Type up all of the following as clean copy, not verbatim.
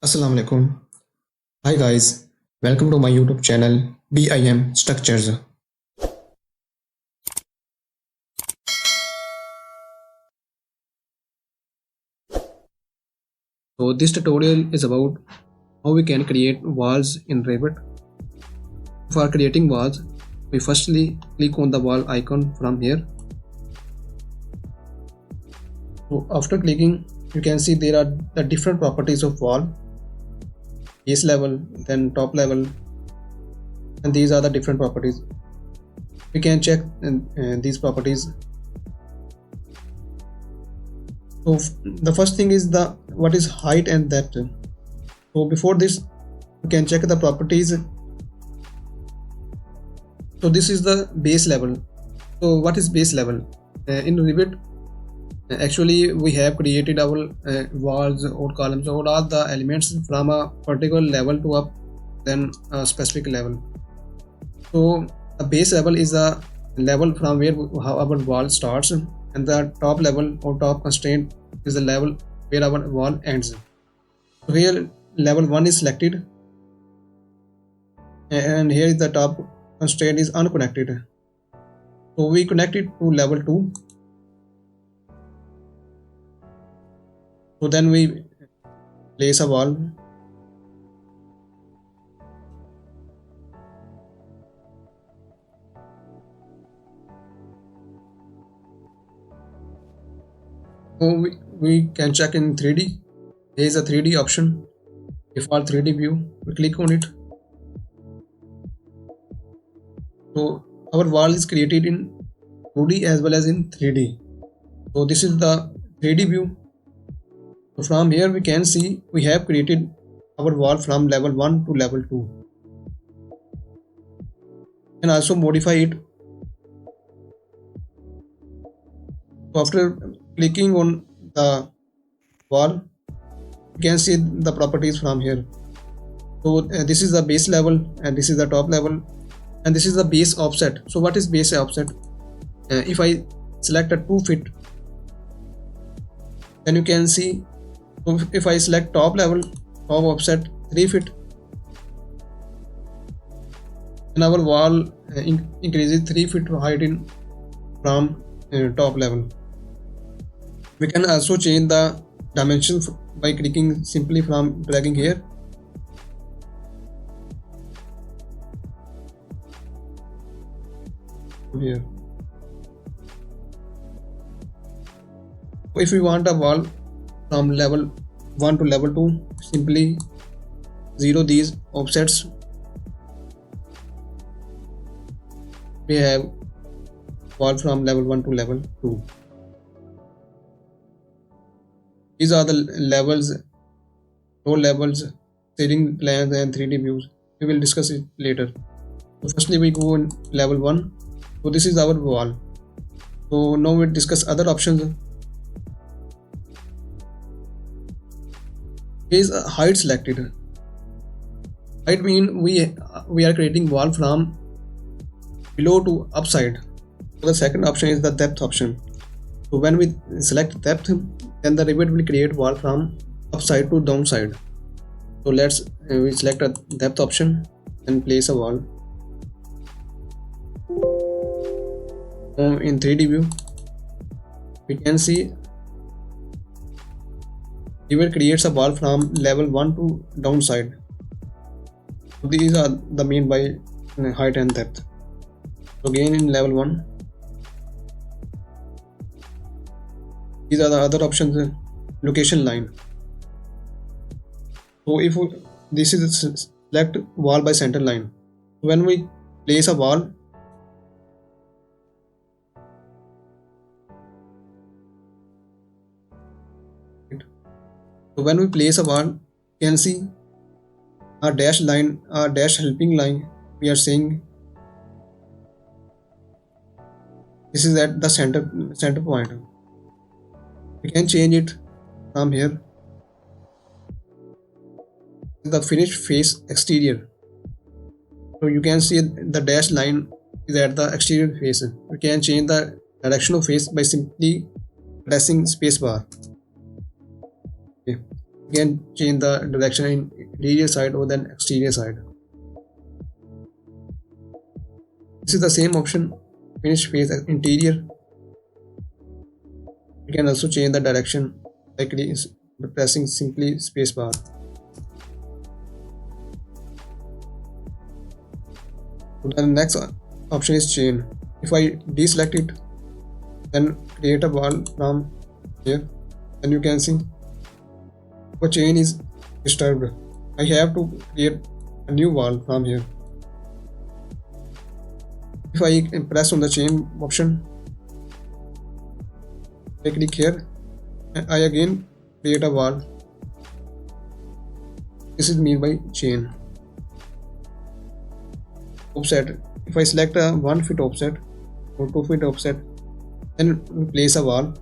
Assalamu alaikum. Hi guys, welcome to my YouTube channel BIM Structures. So this tutorial is about how we can create walls in Revit. For creating walls, we firstly click on the wall icon from here. So after clicking, you can see there are the different properties of wall. Base level, then top level, and these are the different properties. We can check these properties. So the first thing is what is height and depth. So before this, you can check the properties. So this is the base level. So what is base level? In Revit, actually we have created our walls or columns or all the elements from a particular level to up then a specific level. So the base level is a level from where our wall starts, and the top level or top constraint is the level where our wall ends. So here level 1 is selected, and here is the top constraint is unconnected. So we connect it to level 2. So then we place a wall. So we can check in 3D. There is a 3D option, default 3D view. We click on it. So our wall is created in 2D as well as in 3D. So this is the 3D view. So from here we can see we have created our wall from level 1 to level 2. You can also modify it. So after clicking on the wall, you can see the properties from here. So this is the base level, and this is the top level, and this is the base offset. So what is base offset? If I select a 2 feet, then you can see, so if I select top level, top offset 3 feet, and our wall increases 3 feet height in from top level. We can also change the dimensions by clicking simply from dragging here. Here. If we want a wall from level 1 to level 2, simply zero these offsets. We have wall from level 1 to level 2. These are the levels, row levels, shading plans and 3D views. We will discuss it later. So firstly we go in level 1. So this is our wall. So now we discuss other options. Here is height selected. Height means we are creating wall from below to upside. So the second option is the depth option. So when we select depth, then the Revit will create wall from upside to downside. So let's we select a depth option and place a wall. In 3D view, we can see Revit creates a wall from level 1 to downside. So these are the mean by height and depth. So again in level 1, these are the other options. Location line. So if this is select wall by center line. When we place a wall, so when we place a wall, you can see a dash line, a dash helping line. We are saying this is at the center point. We can change it from here. The finished face exterior. So you can see the dash line is at the exterior face. We can change the direction of face by simply pressing spacebar. Okay. You can change the direction in interior side or then exterior side. This is the same option, finish face interior. You can also change the direction by pressing simply spacebar. The next option is chain. If I deselect it, then create a wall from here, then you can see the chain is disturbed. I have to create a new wall from here. If I press on the chain option, I click here, and I again create a wall. This is meant by chain. Offset. If I select a 1 foot offset or 2 foot offset, then we place a wall.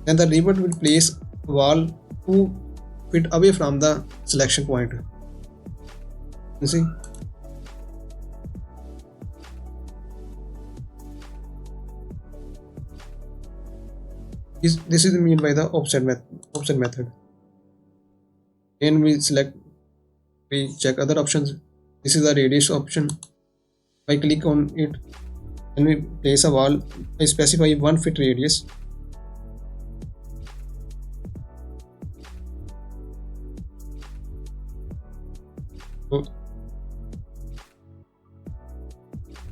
Then the Revit will place a wall 2 feet away from the selection point. You see? This is meant by the offset method. Then we check other options. This is the radius option. If I click on it, then we place a wall. I specify 1 foot radius. So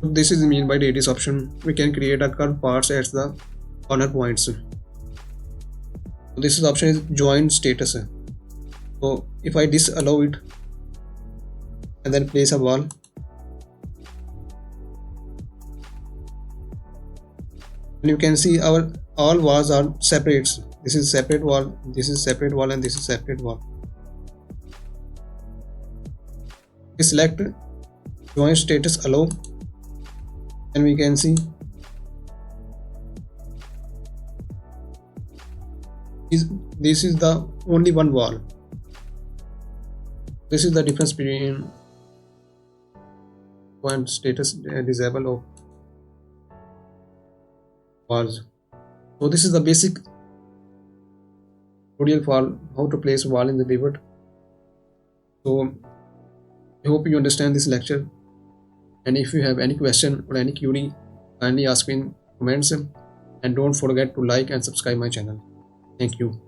this is mean by radius option. We can create a curved parts at the corner points. So this is option is join status. So if I disallow it and then place a wall, and you can see our all walls are separate. This is separate wall, this is separate wall, and this is separate wall. We select join status allow, and we can see this is the only one wall. This is the difference between point status disable of walls. So this is the basic tutorial for how to place wall in the Revit. So I hope you understand this lecture, and if you have any question or any query, kindly ask me in comments, and don't forget to like and subscribe my channel. Thank you.